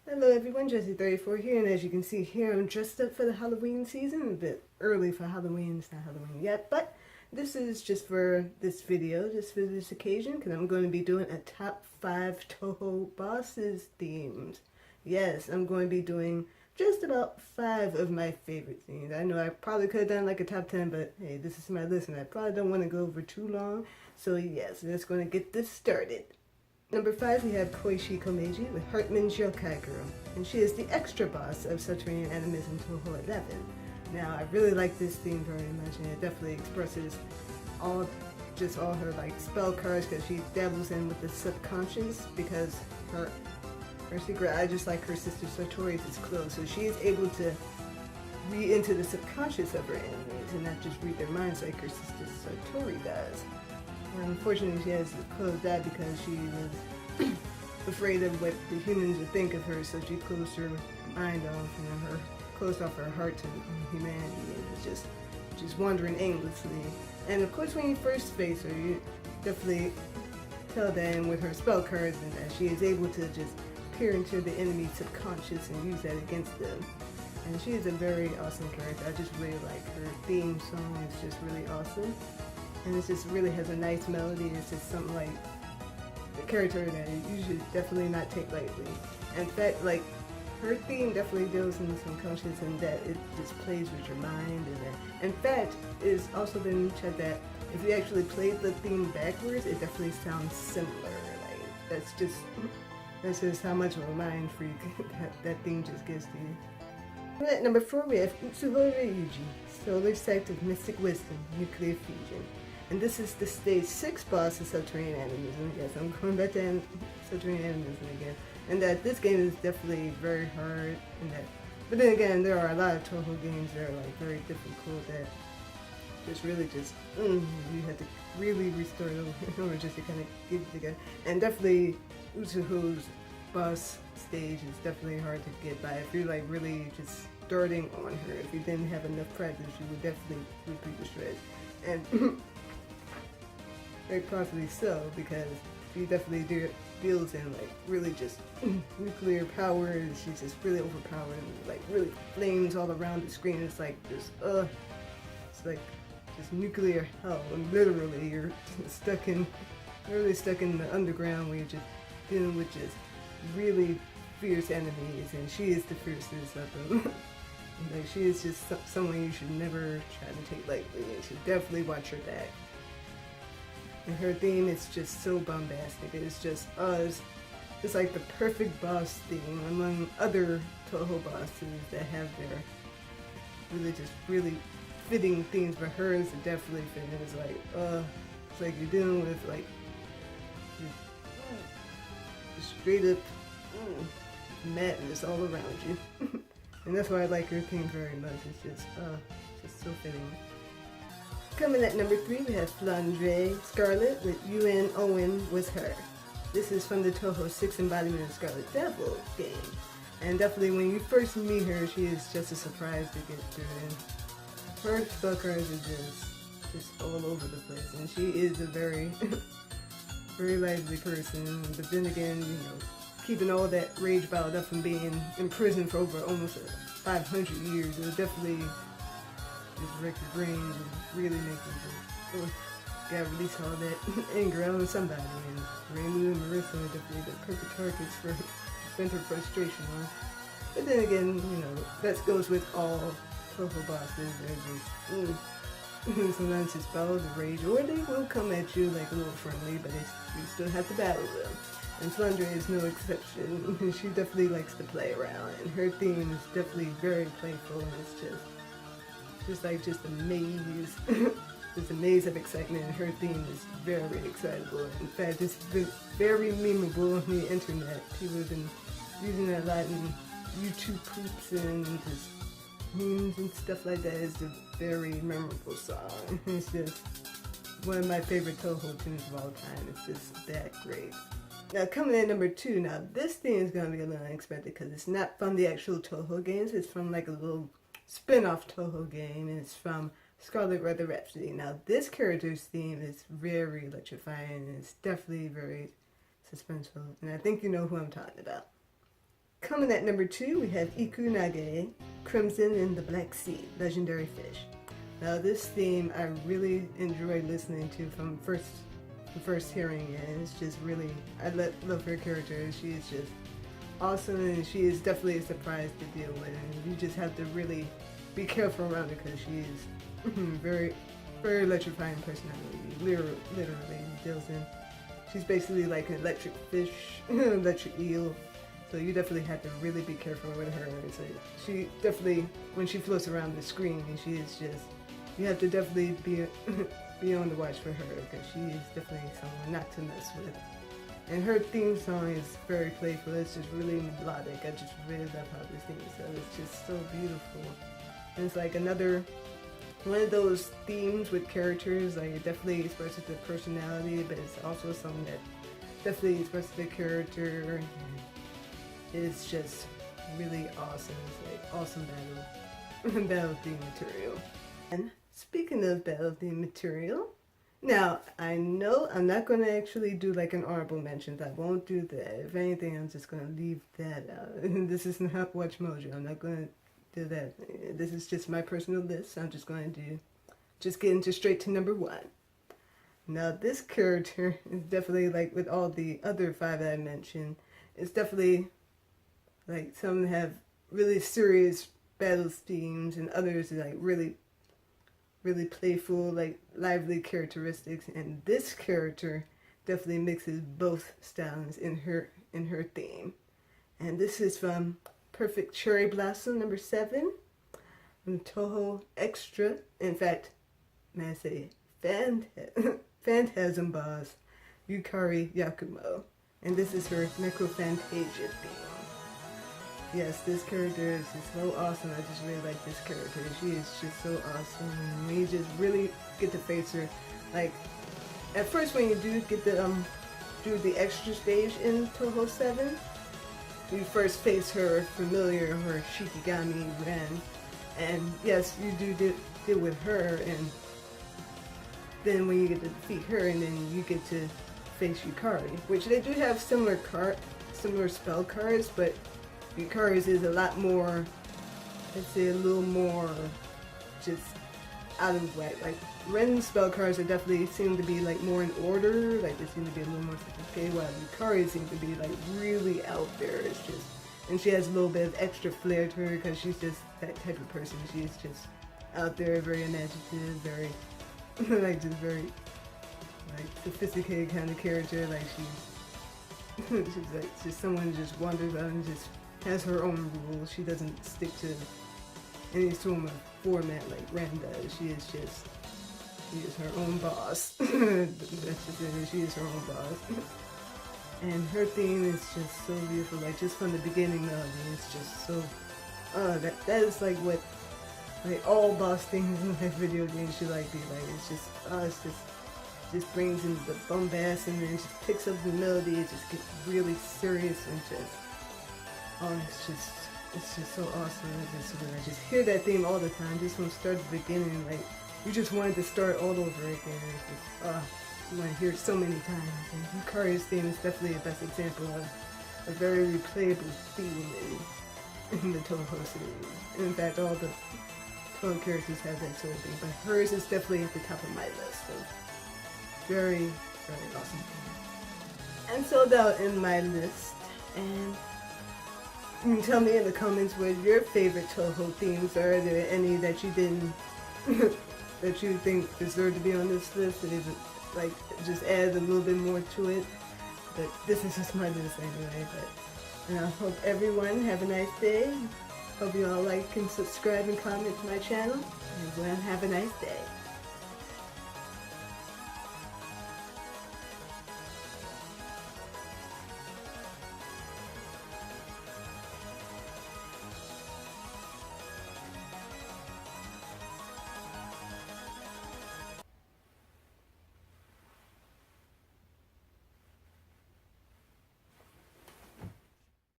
Hello everyone, Jessie34 here, and as you can see here, I'm dressed up for the Halloween season. A bit early for Halloween, it's not Halloween yet, but this is just for this video, just for this occasion, because I'm going to be doing a top 5 Touhou bosses themes. Yes, I'm going to be doing just about 5 of my favorite themes. I know I probably could have done like a top 10, but hey, this is my list, and I probably don't want to go over too long, so yes, we're just going to get this started. Number 5, we have Koichi Komeji with Hartmann's Youkai girl, and she is the extra boss of Subterranean Animism-Utsuho 11. Now, I really like this theme very much, and it definitely expresses all her like spell cards, because she dabbles in with the subconscious, because her secret eye, just like her sister Sartori's, is closed, so she is able to read into the subconscious of her enemies and not just read their minds like her sister Sartori does. Unfortunately, she has to close that because she was afraid of what the humans would think of her, so she closed her mind off, closed off her heart to humanity, and was just wandering aimlessly. And of course, when you first face her, you definitely tell that with her spell cards and that she is able to just peer into the enemy's subconscious and use that against them. And she is a very awesome character. I just really like her theme song. It's just really awesome. And it just really has a nice melody. It's just something like a character that you should definitely not take lightly. In fact, like, her theme definitely deals in the subconscious, and that it just plays with your mind. And that, in fact, it's also been checked that if you actually played the theme backwards, it definitely sounds similar. Like, that's just how much of a mind freak that theme just gives to you. At number 4, we have Utsuho Reiuji-Solar, Sect of Mystic Wisdom, Nuclear Fusion. And this is the stage 6 boss of Subterranean Animism. Yes, I'm going back to Subterranean Animism again. And that this game is definitely very hard. But then again, there are a lot of Touhou games that are like very difficult that you have to really restart over just to kind of get it together. And definitely Utsuho's boss stage is definitely hard to get by. If you're like really just starting on her, if you didn't have enough practice, you would definitely repeat the shreds. And very possibly so, because she definitely deals in like really just nuclear power, and she's just really overpowered, and like really flames all around the screen. It's like just it's like just nuclear hell, and literally you're really stuck in the underground where you're just dealing with just really fierce enemies, and she is the fiercest of them. Like, she is just someone you should never try to take lightly. You should definitely watch her back. And her theme is just so bombastic. It's just it's like the perfect boss theme among other Touhou bosses that have their really fitting themes, but hers are definitely fitting. It's like you're dealing with like just straight up madness all around you. And that's why I like her theme very much. It's just so fitting. Coming at number 3, we have Flandre, Scarlet with U.N. Owen was her. This is from the Touhou 6 Embodiment of Scarlet Devil game. And definitely when you first meet her, she is just a surprise to get through. And her spell cards are just all over the place. And she is a very, very lively person. But then again, keeping all that rage bottled up and being in prison for over almost 500 years, it'll definitely just wreck your brain and really make you just gotta release all that anger out on somebody. And Reimu and Marissa are definitely the perfect targets for vent her frustration on. But then again, that goes with all Touhou bosses. They're just sometimes just follow the rage, or they will come at you like a little friendly, but you still have to battle them. And Flandre is no exception. She definitely likes to play around, and her theme is definitely very playful, and it's just a maze. It's a maze of excitement, and her theme is very excitable. In fact, it's been very memeable on the internet. People have been using that a lot in YouTube poops and just memes and stuff like that. It's a very memorable song. It's just one of my favorite Touhou tunes of all time. It's just that great. Now, coming in number 2, now this theme is going to be a little unexpected because it's not from the actual Touhou games. It's from like a little spin-off Touhou game, and it's from Scarlet-U.N Rhapsody. Now, this character's theme is very electrifying, and it's definitely very suspenseful, and I think you know who I'm talking about. Coming at number 2, we have Iku Nagae-Crimson in the Black Sea, Legendary Fish. Now this theme I really enjoyed listening to from first hearing it. It's just really, I love her character. She is just awesome, and she is definitely a surprise to deal with. And you just have to really be careful around her because she is very, very electrifying personality. Literally deals in. She's basically like an electric fish, electric eel. So you definitely have to really be careful with her. So she definitely, when she floats around the screen, she is just, you have to definitely be on the watch for her because she is definitely someone not to mess with. And her theme song is very playful. It's just really melodic. I just really love how this theme is. So it's just so beautiful. And it's like another one of those themes with characters. Like it definitely expresses the personality, but it's also something that definitely expresses the character. It's just really awesome. It's like awesome battle theme material. And speaking of battle theme material, now I know I'm not going to actually do like an honorable mentions. I won't do that. If anything, I'm just going to leave that out. This is not Watch Mojo. I'm not going to do that. This is just my personal list. I'm just going to just get into straight to number 1. Now this character is definitely like with all the other 5 that I mentioned. It's definitely like some have really serious battle themes and others are like really playful, like lively characteristics, and this character definitely mixes both styles in her theme. And this is from Perfect Cherry Blossom number 7 from Touhou Extra. In fact, may I say Phantasm Boss Yukari Yakumo. And this is her Necrofantasia theme. Yes, this character is just so awesome. I just really like this character. She is just so awesome. And we just really get to face her. Like, at first when you do get to do the extra stage in Touhou 7, you first face her familiar, her Shikigami Ren. And yes, you do deal with her, and then when you get to defeat her, and then you get to face Yukari, which they do have similar spell cards, but Yukari's is a lot more, let's say a little more just out of whack. Like Ren's spell cards are definitely seem to be like more in order, like they seem to be a little more sophisticated, while Yukari seems to be like really out there. It's just, and she has a little bit of extra flair to her because she's just that type of person. She's just out there, very imaginative, very like just very like sophisticated kind of character. Like she's like just someone who just wanders out and just has her own rules. She doesn't stick to any sort of format like Ren does. She is her own boss. That's just it. She is her own boss. And her theme is just so beautiful. Like just from the beginning of it, it's just so. That is like what like all boss themes in like video games should like be like. It's just brings in the bombast and then it just picks up the melody. It just gets really serious and just. It's just so awesome. I just hear that theme all the time, just from start to beginning. Like you just wanted to start all over again. It's just, you want to hear it so many times. And Yukari's theme is definitely the best example of a very replayable theme in the Touhou series. In fact, all the Touhou characters have that sort of thing, but hers is definitely at the top of my list. So very, very awesome theme. And so that in my list, and you can tell me in the comments what your favorite Touhou themes are. Are there any that you didn't, that you think deserve to be on this list? That isn't, like, just add a little bit more to it. But this is just my list anyway. And I hope everyone have a nice day. Hope you all like and subscribe and comment to my channel. Everyone have a nice day.